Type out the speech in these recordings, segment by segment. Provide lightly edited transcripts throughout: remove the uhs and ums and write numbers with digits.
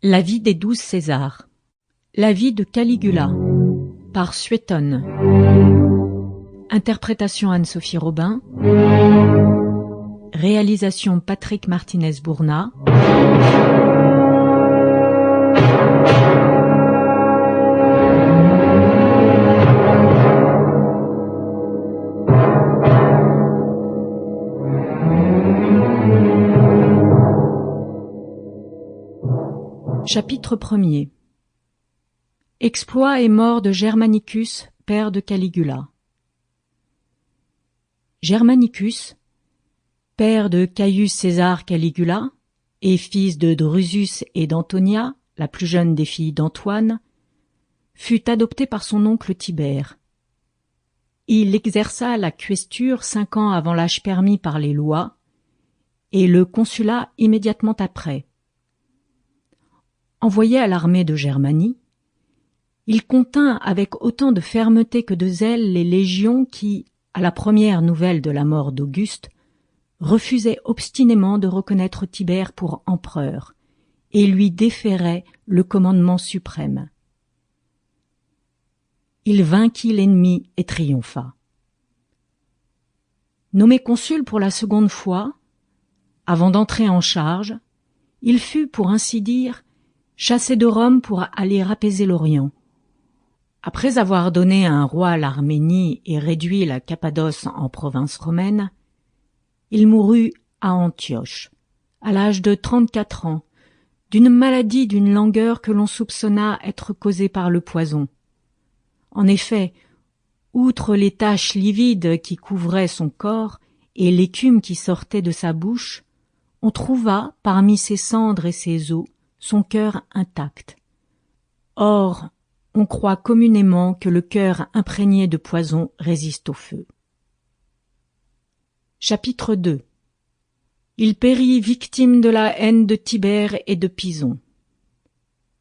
La vie des 12 Césars. La vie de Caligula par Suétone. Interprétation Anne-Sophie Robin. Réalisation Patrick Martinez-Bourna. Chapitre 1er. Exploit et mort de Germanicus, père de Caligula. Germanicus, père de Caius César Caligula et fils de Drusus et d'Antonia, la plus jeune des filles d'Antoine, fut adopté par son oncle Tibère. Il exerça la questure 5 ans avant l'âge permis par les lois et le consulat immédiatement après. Envoyé à l'armée de Germanie, il contint avec autant de fermeté que de zèle les légions qui, à la première nouvelle de la mort d'Auguste, refusaient obstinément de reconnaître Tibère pour empereur et lui déféraient le commandement suprême. Il vainquit l'ennemi et triompha. Nommé consul pour la seconde fois, avant d'entrer en charge, il fut, pour ainsi dire, chassé de Rome pour aller apaiser l'Orient. Après avoir donné à un roi l'Arménie et réduit la Cappadoce en province romaine, il mourut à Antioche, à l'âge de 34 ans, d'une maladie d'une langueur que l'on soupçonna être causée par le poison. En effet, outre les taches livides qui couvraient son corps et l'écume qui sortait de sa bouche, on trouva, parmi ses cendres et ses os, son cœur intact. Or, on croit communément que le cœur imprégné de poison résiste au feu. Chapitre 2. Il périt victime de la haine de Tibère et de Pison.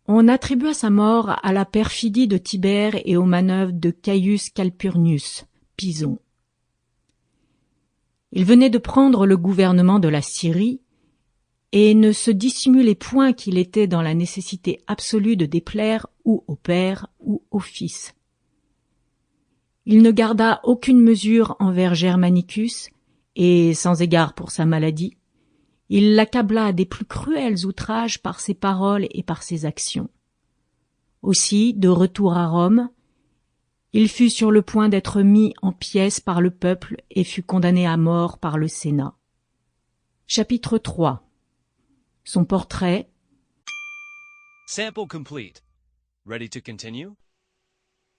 On attribua sa mort à la perfidie de Tibère et aux manœuvres de Caius Calpurnius, Pison. Il venait de prendre le gouvernement de la Syrie et ne se dissimulait point qu'il était dans la nécessité absolue de déplaire ou au père ou au fils. Il ne garda aucune mesure envers Germanicus, et, sans égard pour sa maladie, il l'accabla des plus cruels outrages par ses paroles et par ses actions. Aussi, de retour à Rome, il fut sur le point d'être mis en pièces par le peuple et fut condamné à mort par le Sénat. Chapitre 3. Son portrait. Sample complete. Ready to continue?